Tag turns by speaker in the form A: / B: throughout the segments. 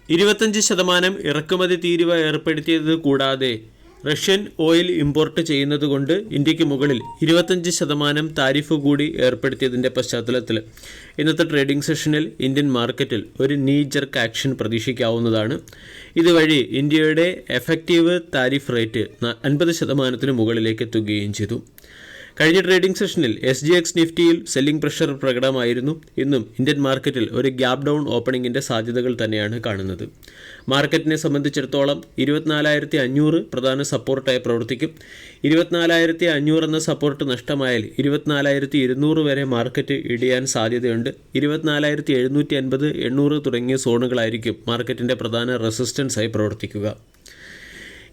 A: 25% ഇറക്കുമതി തീരുവ ഏർപ്പെടുത്തിയത് കൂടാതെ റഷ്യൻ ഓയിൽ ഇമ്പോർട്ട് ചെയ്യുന്നതുകൊണ്ട് ഇന്ത്യക്ക് മുകളിൽ 25% താരിഫ് കൂടി ഏർപ്പെടുത്തിയതിൻ്റെ പശ്ചാത്തലത്തിൽ ഇന്നത്തെ ട്രേഡിംഗ് സെഷനിൽ ഇന്ത്യൻ മാർക്കറ്റിൽ ഒരു നീ ജർക്ക് ആക്ഷൻ പ്രതീക്ഷിക്കാവുന്നതാണ്. ഇതുവഴി ഇന്ത്യയുടെ എഫക്റ്റീവ് താരിഫ് റേറ്റ് 50% മുകളിലേക്ക് എത്തുകയും ചെയ്തു. കഴിഞ്ഞ ട്രേഡിംഗ് സെഷനിൽ SGX നിഫ്റ്റിയിൽ സെല്ലിംഗ് പ്രഷർ പ്രകടമായിരുന്നു. ഇന്നും ഇന്ത്യൻ മാർക്കറ്റിൽ ഒരു ഗ്യാപ് ഡൗൺ ഓപ്പണിങ്ങിൻ്റെ സാധ്യതകൾ തന്നെയാണ് കാണുന്നത്. മാർക്കറ്റിനെ സംബന്ധിച്ചിടത്തോളം 24,500 പ്രധാന സപ്പോർട്ടായി പ്രവർത്തിക്കും. 24,500 എന്ന സപ്പോർട്ട് നഷ്ടമായാൽ 24,200 വരെ മാർക്കറ്റ് ഇടിയാൻ സാധ്യതയുണ്ട്. 24,750, 800 തുടങ്ങിയ സോണുകളായിരിക്കും മാർക്കറ്റിൻ്റെ പ്രധാന റെസിസ്റ്റൻസായി പ്രവർത്തിക്കുക.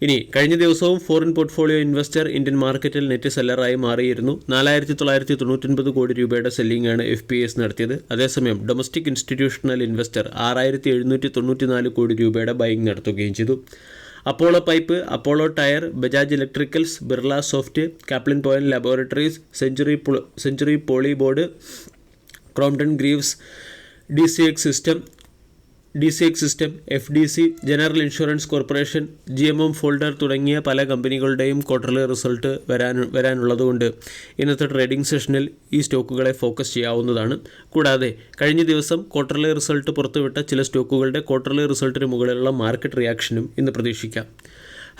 A: ഇനി കഴിഞ്ഞ ദിവസവും ഫോറിൻ പോർട്ട്ഫോളിയോ ഇൻവെസ്റ്റർ ഇന്ത്യൻ മാർക്കറ്റിൽ നെറ്റ് സെല്ലറായി മാറിയിരുന്നു. 4,999 കോടി രൂപയുടെ സെല്ലിംഗാണ് FPIs നടത്തിയത്. അതേസമയം ഡൊമസ്റ്റിക് ഇൻസ്റ്റിറ്റ്യൂഷണൽ ഇൻവെസ്റ്റർ 6,794 കോടി രൂപയുടെ ബൈങ് നടത്തുകയും ചെയ്തു. Apollo Pipe, Apollo Tyre, Bajaj Electricals, Birla Soft, Caplin Point Laboratories, Century Polyboard, Crompton Greaves, DCX System, FDC, General Insurance Corporation, GMM Pfaudler തുടങ്ങിയ പല കമ്പനികളുടെയും ക്വാർട്ടർലി റിസൾട്ട് വരാനുള്ളതുകൊണ്ട് ഇന്നത്തെ ട്രേഡിംഗ് സെഷനിൽ ഈ സ്റ്റോക്കുകളെ ഫോക്കസ് ചെയ്യാവുന്നതാണ്. കൂടാതെ കഴിഞ്ഞ ദിവസം ക്വാർട്ടർലി റിസൾട്ട് പുറത്തുവിട്ട ചില സ്റ്റോക്കുകളുടെ ക്വാർട്ടർലി റിസൾട്ടിന് മുകളിലുള്ള മാർക്കറ്റ് റിയാക്ഷനും ഇന്ന് പ്രതീക്ഷിക്കാം.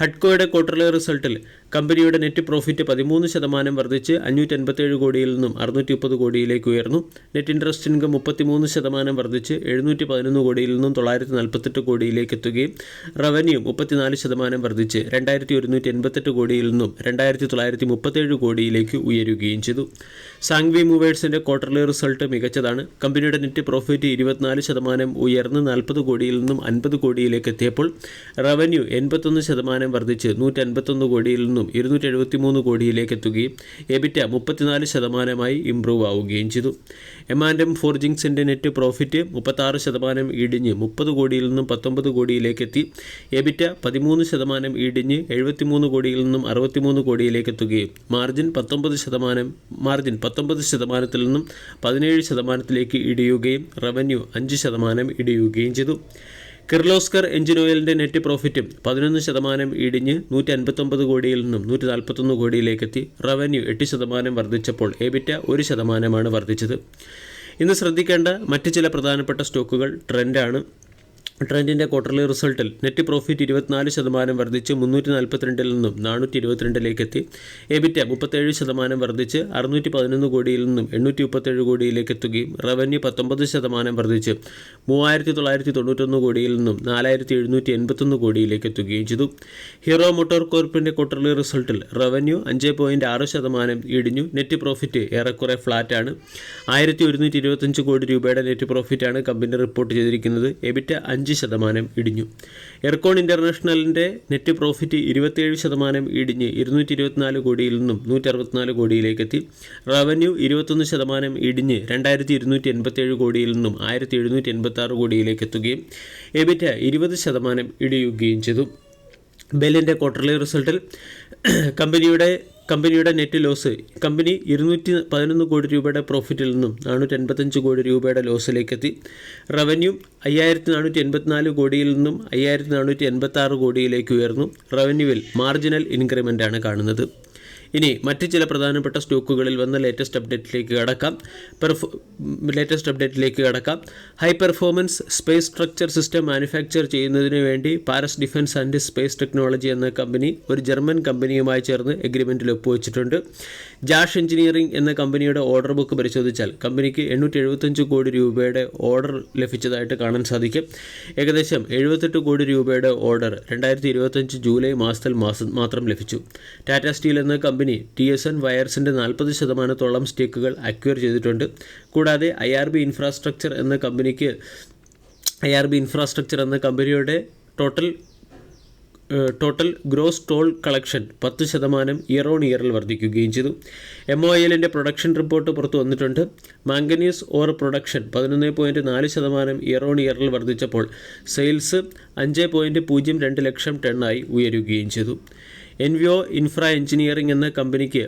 A: ഹഡ്കോയുടെ ക്വാർട്ടർലി റിസൾട്ടിൽ കമ്പനിയുടെ നെറ്റ് പ്രോഫിറ്റ് 13% വർദ്ധിച്ച് 587 കോടിയിൽ നിന്നും 630 കോടിയിലേക്ക് ഉയർന്നു. നെറ്റ് ഇൻട്രസ്റ്റ് ഇൻകം 33% വർദ്ധിച്ച് 711 കോടിയിൽ നിന്നും 948 കോടിയിലേക്ക് എത്തുകയും റവന്യൂ 34% വർദ്ധിച്ച് 2,188 കോടിയിൽ നിന്നും 2,937 കോടിയിലേക്ക് ഉയരുകയും ചെയ്തു. സാങ്വി മൂവേഴ്സിൻ്റെ ക്വാർട്ടർലി റിസൾട്ട് മികച്ചതാണ്. കമ്പനിയുടെ നെറ്റ് പ്രോഫിറ്റ് 24% ഉയർന്ന് 40 കോടിയിൽ നിന്നും 50 കോടിയിലേക്ക് എത്തിയപ്പോൾ റവന്യൂ 81% വർദ്ധിച്ച് 151 കോടിയിൽ നിന്നും 273 കോടിയിലേക്ക് എത്തുകയും EBITDA 34% ഇംപ്രൂവ് ആവുകയും ചെയ്തു. M&M ഫോർജിങ്സിൻ്റെ നെറ്റ് പ്രോഫിറ്റ് 36% ഇടിഞ്ഞ് 30 കോടിയിൽ നിന്നും 19 കോടിയിലേക്ക് എത്തി. EBITDA 13% ഇടിഞ്ഞ് 73 കോടിയിൽ നിന്നും 63 കോടിയിലേക്ക് എത്തുകയും മാർജിൻ 19% നിന്നും 17% ഇടിയുകയും റവന്യൂ 5% ഇടിയുകയും ചെയ്തു. കിർലോസ്കർ എഞ്ചിൻ ഓയിലിൻ്റെ നെറ്റ് പ്രോഫിറ്റും 11% ഇടിഞ്ഞ് 159 കോടിയിൽ നിന്നും 141 കോടിയിലേക്ക് എത്തി. റവന്യൂ 8% വർദ്ധിച്ചപ്പോൾ EBITDA 1% വർദ്ധിച്ചത്. ഇന്ന് ശ്രദ്ധിക്കേണ്ട മറ്റ് ചില പ്രധാനപ്പെട്ട സ്റ്റോക്കുകൾ ട്രെൻഡാണ്. ട്രെൻഡിൻ്റെ ക്വാർട്ടർലി റിസൾട്ടിൽ നെറ്റ് പ്രോഫിറ്റ് 24% വർദ്ധിച്ച് 342 നിന്നും 422 എത്തി. EBITDA 37% വർദ്ധിച്ച് 611 കോടിയിൽ നിന്നും 837 കോടിയിലേക്ക് എത്തുകയും റവന്യൂ 19% വർദ്ധിച്ച് 3,991 കോടിയിൽ നിന്നും 4,781 കോടിയിലേക്ക് എത്തുകയും ചെയ്തു. ഹീറോ മോട്ടോർ കോർപ്പിൻ്റെ ക്വാർട്ടർലി റിസൾട്ടിൽ റവന്യൂ 5.6% ഇടിഞ്ഞു. നെറ്റ് പ്രോഫിറ്റ് ഏറെക്കുറെ ഫ്ലാറ്റാണ്. 1,125 കോടി രൂപയുടെ നെറ്റ് പ്രോഫിറ്റാണ് കമ്പനി റിപ്പോർട്ട് ചെയ്തിരിക്കുന്നത്. EBITDA 5% ഇടിഞ്ഞു. എർക്കോൺ ഇൻ്റർനാഷണലിൻ്റെ നെറ്റ് പ്രോഫിറ്റ് 27% ഇടിഞ്ഞ് 224 കോടിയിൽ നിന്നും 164 കോടിയിലേക്ക് എത്തി. റവന്യൂ 21% ഇടിഞ്ഞ് 2,287 കോടിയിൽ നിന്നും 1,786 കോടിയിലേക്ക് എത്തുകയും EBITDA 20% ഇടിയുകയും ചെയ്തു. ബെല്ലിൻ്റെ ക്വാർട്ടർലി റിസൾട്ടിൽ കമ്പനിയുടെ നെറ്റ് ലോസ് കമ്പനി 211 കോടി രൂപയുടെ പ്രോഫിറ്റിൽ നിന്നും 485 കോടി രൂപയുടെ ലോസിലേക്ക് എത്തി. റവന്യൂ 5,484 കോടിയിൽ നിന്നും 5,486 കോടിയിലേക്ക് ഉയർന്നു. റവന്യൂവിൽ മാർജിനൽ ഇൻക്രിമെൻ്റാണ് കാണുന്നത്. ഇനി മറ്റ് ചില പ്രധാനപ്പെട്ട സ്റ്റോക്കുകളിൽ വന്ന ലേറ്റസ്റ്റ് അപ്ഡേറ്റിലേക്ക് കടക്കാം. High performance space structure system manufacture ചെയ്യുന്നതിന് വേണ്ടി Paras defence and space technology എന്ന കമ്പനി ഒരു ജർമ്മൻ കമ്പനിയുമായി ചേർന്ന് എഗ്രിമെൻറ്റിൽ ഒപ്പുവെച്ചിട്ടുണ്ട്. ജാഷ് എഞ്ചിനീയറിംഗ് എന്ന കമ്പനിയുടെ ഓർഡർ ബുക്ക് പരിശോധിച്ചാൽ കമ്പനിക്ക് 875 കോടി രൂപയുടെ ഓർഡർ ലഭിച്ചതായിട്ട് കാണാൻ സാധിക്കും. ഏകദേശം 78 കോടി രൂപയുടെ ഓർഡർ 2025 ജൂലൈ മാസത്തിൽ മാത്രം ലഭിച്ചു. ടാറ്റ സ്റ്റീൽ എന്ന കമ്പനി TSN വയർസിൻ്റെ 40% സ്റ്റേക്കുകൾ അക്വയർ ചെയ്തിട്ടുണ്ട്. കൂടാതെ IRB ഇൻഫ്രാസ്ട്രക്ചർ എന്ന കമ്പനിയുടെ total gross toll collection 10% year on ഇയറിൽ വർദ്ധിക്കുകയും ചെയ്തു. MOILൻ്റെ പ്രൊഡക്ഷൻ റിപ്പോർട്ട് പുറത്തു വന്നിട്ടുണ്ട്. Manganese ore production 11.4% year on ഇയറിൽ വർദ്ധിച്ചപ്പോൾ സെയിൽസ് 5.02 ലക്ഷം ടണ്ണായി ഉയരുകയും ചെയ്തു. എൻവിയോ ഇൻഫ്രാ എഞ്ചിനീയറിംഗ് എന്ന കമ്പനിക്ക്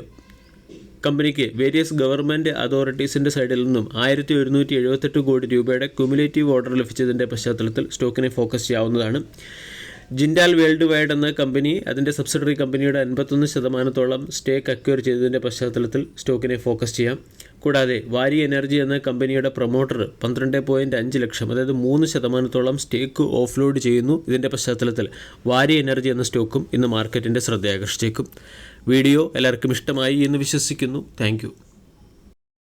A: കമ്പനിക്ക് വേരിയസ് ഗവൺമെൻറ് അതോറിറ്റീസിൻ്റെ സൈഡിൽ നിന്നും 1178 കോടി രൂപയുടെ ക്യുമുലേറ്റീവ് ഓർഡർ ലഭിച്ചതിൻ്റെ പശ്ചാത്തലത്തിൽ സ്റ്റോക്കിനെ ഫോക്കസ് ചെയ്യാവുന്നതാണ്. ജിൻഡാൽ വേൾഡ് വൈഡ് എന്ന കമ്പനി അതിൻ്റെ സബ്സിഡറി കമ്പനിയുടെ 51% സ്റ്റേക്ക് അക്വയർ ചെയ്തതിൻ്റെ പശ്ചാത്തലത്തിൽ സ്റ്റോക്കിനെ ഫോക്കസ് ചെയ്യാം. കൂടാതെ വാരി എനർജി എന്ന കമ്പനിയുടെ പ്രൊമോട്ടർ 12.5 ലക്ഷം, അതായത് 3% സ്റ്റേക്ക് ഓഫ്ലോഡ് ചെയ്യുന്നു. ഇതിൻ്റെ പശ്ചാത്തലത്തിൽ വാരി എനർജി എന്ന സ്റ്റോക്കും ഇന്ന് മാർക്കറ്റിൻ്റെ ശ്രദ്ധയാകർഷിച്ചേക്കും. വീഡിയോ എല്ലാവർക്കും ഇഷ്ടമായി എന്ന് വിശ്വസിക്കുന്നു. താങ്ക്